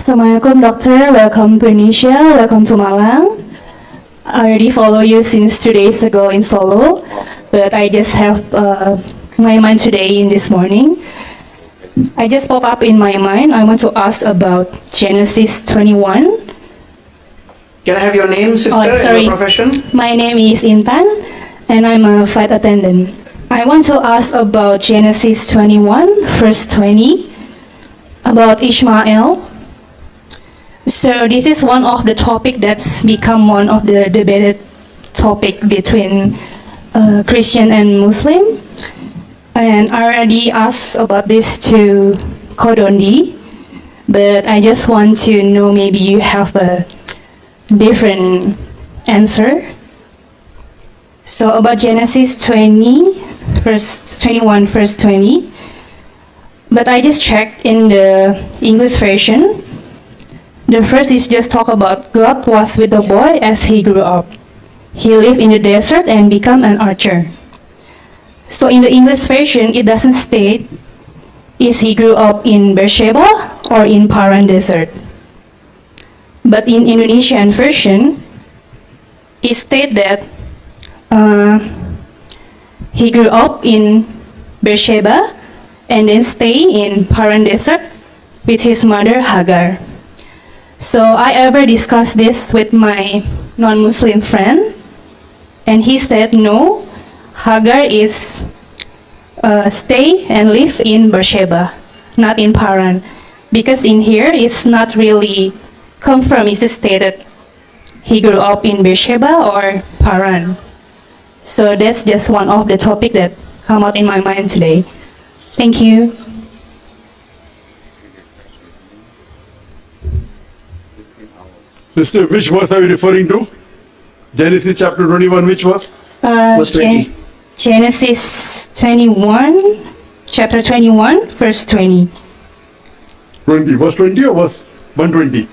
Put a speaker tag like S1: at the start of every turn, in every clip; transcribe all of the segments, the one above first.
S1: Assalamualaikum Doctor, welcome to Indonesia, welcome to Malang. I already follow you since 2 days ago in Solo, but I just have my mind today in this morning. I just pop up in my mind, I want to ask about Genesis 21.
S2: Can I have your name, sister,
S1: Oh,
S2: and
S1: sorry.
S2: your profession?
S1: My name is Intan, and I'm a flight attendant. I want to ask about Genesis 21, verse 20, about Ishmael. So this is one of the topic that's become one of the debated topic between Christian and Muslim. And I already asked about this to Kodondi, but I just want to know maybe you have a different answer. So about Genesis 20, verse 21, verse 20. But I just checked in the English version. The first is just talk about God was with the boy as he grew up. He lived in the desert and became an archer. So in the English version, it doesn't state is he grew up in Beersheba or in Paran desert. But in Indonesian version, it states that he grew up in Beersheba and then stay in Paran desert with his mother Hagar. So I ever discussed this with my non-Muslim friend, and he said no, Hagar is stay and live in Beersheba, not in Paran, because in here it's not really confirmed. It's stated he grew up in Beersheba or Paran. So that's just one of the topic that come out in my mind today. Thank you.
S3: Sister, which verse are you referring to? Genesis chapter 21, which verse?
S2: Verse 20.
S1: Genesis 21, chapter 21, verse 20.
S3: 20. Verse 20 or verse 120?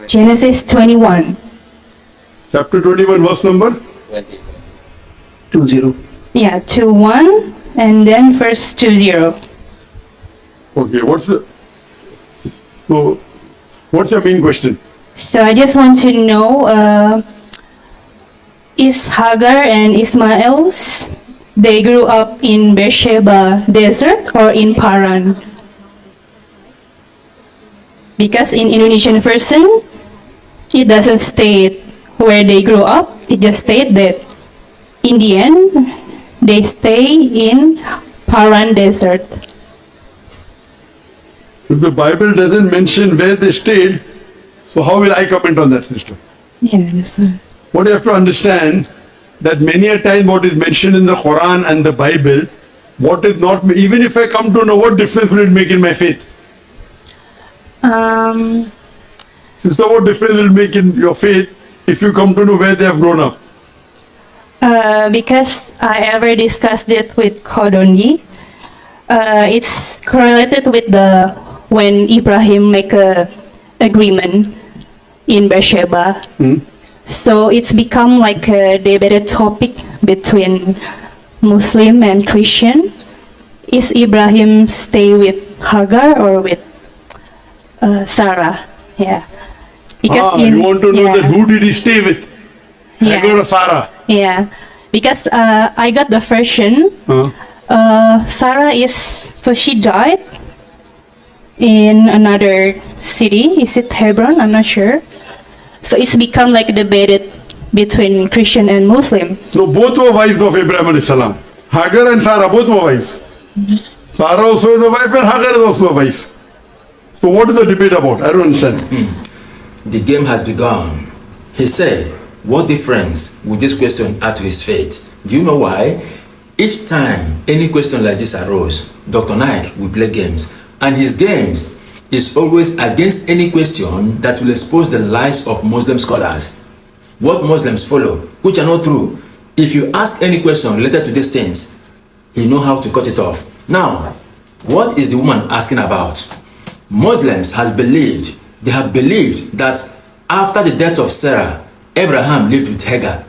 S1: Genesis 21.
S3: Chapter 21, verse number?
S2: 20.
S1: Yeah, 21, and then verse 20.
S3: Okay, what's your main question?
S1: So I just want to know, is Hagar and Ismael's, they grew up in Beersheba desert or in Paran? Because in Indonesian version, it doesn't state where they grew up. It just states that in the end, they stay in Paran desert.
S3: If the Bible doesn't mention where they stayed, so how will I comment on that, sister?
S1: Yes.
S3: What you have to understand, that many a time what is mentioned in the Quran and the Bible, what is not, even if I come to know, what difference will it make in my faith? Sister, what difference will it make in your faith if you come to know where they have grown up?
S1: Because I ever discussed it with Kodondi, it's correlated with the when Ibrahim make a agreement in Beersheba. So it's become like a debated topic between Muslim and Christian. Is Ibrahim stay with Hagar or with Sarah? Yeah. Because
S3: you want to know that who did he stay with? Hagar or Sarah?
S1: Yeah, because I got the version. Sarah is, so she died in another city. Is it Hebron? I'm not sure. So it's become like debated between Christian and Muslim.
S3: So both were wives of Abraham alayhi salam. Hagar and Sarah, both were wives. Sarah also is a wife and Hagar is also a wife. So what is the debate about? I don't understand.
S4: The game has begun. He said, what difference would this question add to his faith? Do you know why? Each time any question like this arose, Dr. Naik will play games. And his games is always against any question that will expose the lies of Muslim scholars. What Muslims follow, which are not true. If you ask any question related to these things, he knows how to cut it off. Now, what is the woman asking about? Muslims have believed that after the death of Sarah, Abraham lived with Hagar.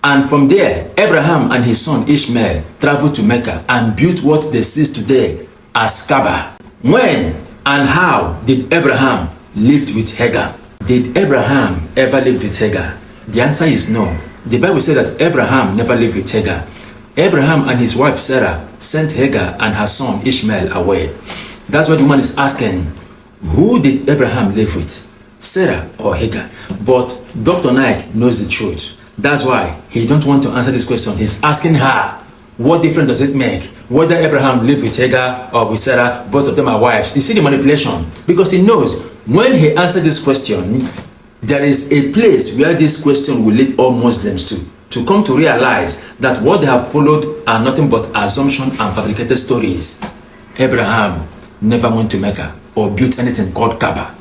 S4: And from there, Abraham and his son Ishmael traveled to Mecca and built what they see today as Kaaba. When and how did Abraham lived with Hagar. Did Abraham ever live with Hagar? The answer is no. The Bible said that Abraham never lived with Hagar. Abraham and his wife Sarah sent Hagar and her son Ishmael away. That's what the woman is asking. Who did Abraham live with? Sarah or Hagar? But Dr. Naik knows the truth. That's why he don't want to answer this question. He's asking her, what difference does it make whether Abraham lived with Hagar or with Sarah? Both of them are wives. You see the manipulation? Because he knows when he answered this question, there is a place where this question will lead all Muslims to come to realize that what they have followed are nothing but assumption and fabricated stories. Abraham never went to Mecca or built anything called Kaaba.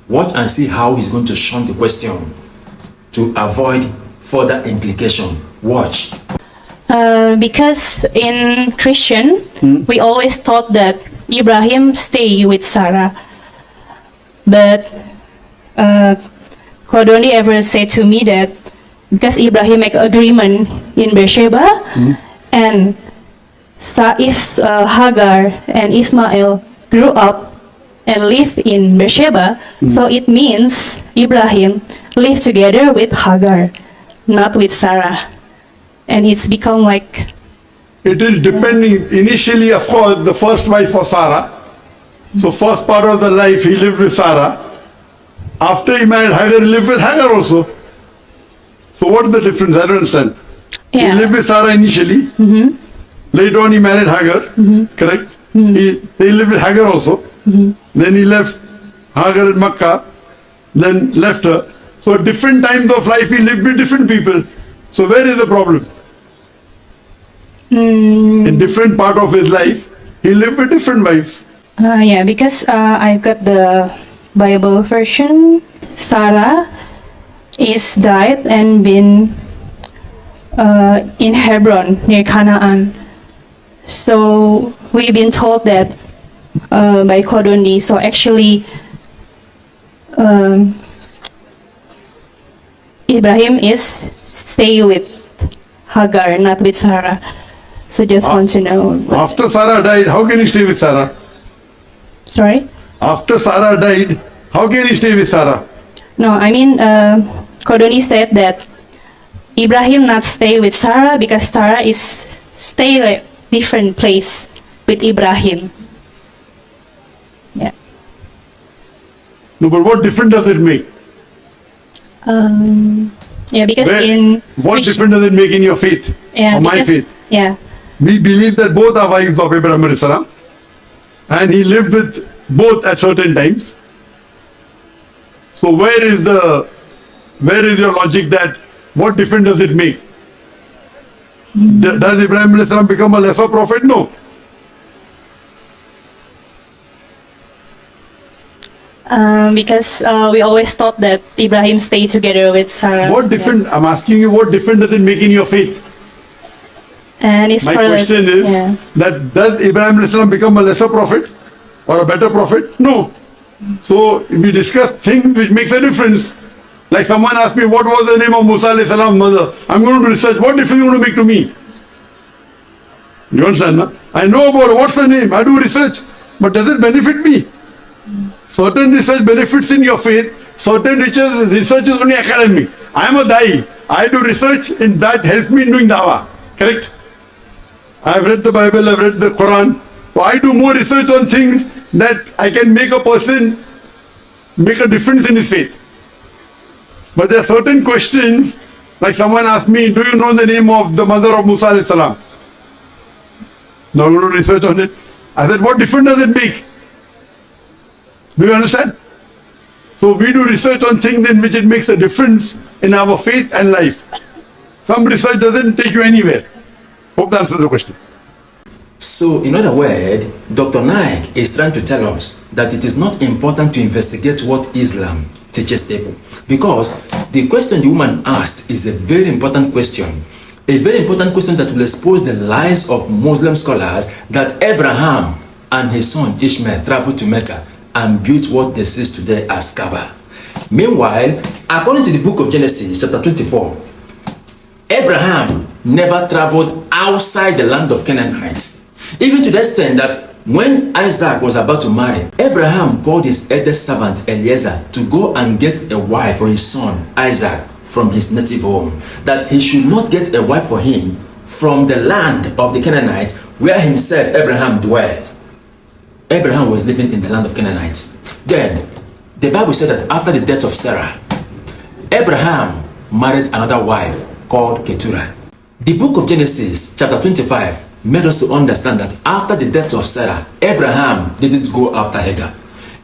S4: Watch and see how he's going to shun the question to avoid further implication. Watch.
S1: Because in Christian, we always thought that Ibrahim stay with Sarah. But Kodoni ever said to me that because Ibrahim make agreement in Beersheba, and if Hagar and Ismail grew up and live in Beersheba, so it means Ibrahim lived together with Hagar, not with Sarah. And it's become like...
S3: It is depending, initially of course, the first wife was Sarah. So first part of the life he lived with Sarah. After he married Hagar, he lived with Hagar also. So what is the difference? I don't understand.
S1: Yeah.
S3: He lived with Sarah initially. Later on he married Hagar, correct? They lived with Hagar also. Then he left Hagar in Makkah, then left her. So different times of life he lived with different people. So where is the problem? In different part of his life, he lived with different wives.
S1: Yeah, because I got the Bible version. Sarah is died and been in Hebron near Canaan. So we've been told that by Kodoni. So actually, Ibrahim is stay with Hagar, not with Sarah. So just want to know.
S3: After Sarah died, how can he stay with Sarah?
S1: Sorry?
S3: After Sarah died, how can he stay with Sarah?
S1: No, I mean, Kodoni said that Ibrahim not stay with Sarah because Sarah is stay like different place with Ibrahim. Yeah.
S3: No, but what difference does it make?
S1: Yeah, because
S3: What difference does it make in your faith?
S1: Yeah,
S3: or my
S1: because,
S3: faith?
S1: Yeah.
S3: We believe that both are wives of Abraham alayhi salam, and he lived with both at certain times. So where is your logic that what difference does it make? Does Abraham alayhi salam become a lesser prophet? No.
S1: Because we always thought that Ibrahim stayed together with Sarah.
S3: What difference? I'm asking you, what difference does it make in your faith?
S1: And it's
S3: My
S1: for
S3: question is that does Abraham alayhi salam become a lesser prophet or a better prophet? No. So if we discuss things which makes a difference, like someone asked me what was the name of Musa alayhi salam's mother, I'm going to research what difference you going to make to me. You understand? No? I know about what's the name, I do research, but does it benefit me? Certain research benefits in your faith, certain research is only academic. I am a Dai, I do research and that helps me in doing dawah, correct? I've read the Bible, I've read the Quran, so I do more research on things that I can make a person make a difference in his faith. But there are certain questions, like someone asked me, do you know the name of the mother of Musa alayhi salam? Now I'm going to research on it. I said, what difference does it make? Do you understand? So we do research on things in which it makes a difference in our faith and life. Some research doesn't take you anywhere. Hope that answers the question.
S4: So, in other words, Dr. Naik is trying to tell us that it is not important to investigate what Islam teaches people. Because the question the woman asked is a very important question. A very important question that will expose the lies of Muslim scholars that Abraham and his son Ishmael traveled to Mecca and built what they see today as Kaaba. Meanwhile, according to the book of Genesis, chapter 24, Abraham never traveled outside the land of Canaanites, even to the extent that when Isaac was about to marry, Abraham called his eldest servant Eliezer to go and get a wife for his son Isaac from his native home, that he should not get a wife for him from the land of the Canaanites where himself Abraham dwelt. Abraham was living in the land of Canaanites. Then the Bible said that after the death of Sarah, Abraham married another wife called Keturah. The book of Genesis chapter 25 made us to understand that after the death of Sarah, Abraham didn't go after Hagar.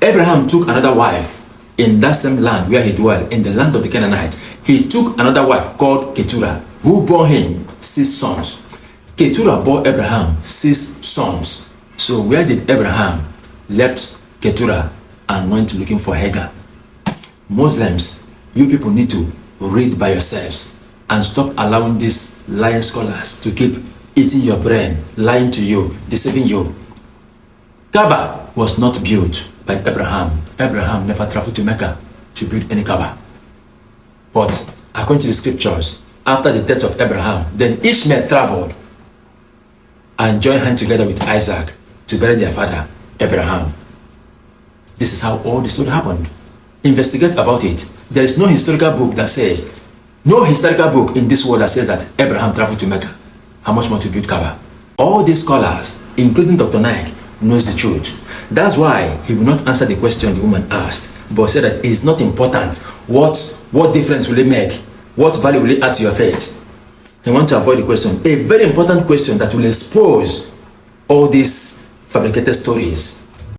S4: Abraham took another wife in that same land where he dwelt, in the land of the Canaanites. He took another wife called Keturah, who bore him 6 sons. Keturah bore Abraham 6 sons. So where did Abraham left Keturah and went looking for Hagar? Muslims, you people need to read by yourselves and stop allowing these lying scholars to keep eating your brain, lying to you, deceiving you. Kaaba was not built by Abraham. Abraham never traveled to Mecca to build any Kaaba. But according to the scriptures, after the death of Abraham, then Ishmael traveled and joined hands together with Isaac to bury their father, Abraham. This is how all the story happened. Investigate about it. There is no historical book that says, no historical book in this world that says that Abraham traveled to Mecca. How much more to build Kaaba? All these scholars, including Dr. Naik, knows the truth. That's why he will not answer the question the woman asked, but said that it's not important. What difference will it make? What value will it add to your faith? He wants to avoid the question, a very important question that will expose all these fabricated stories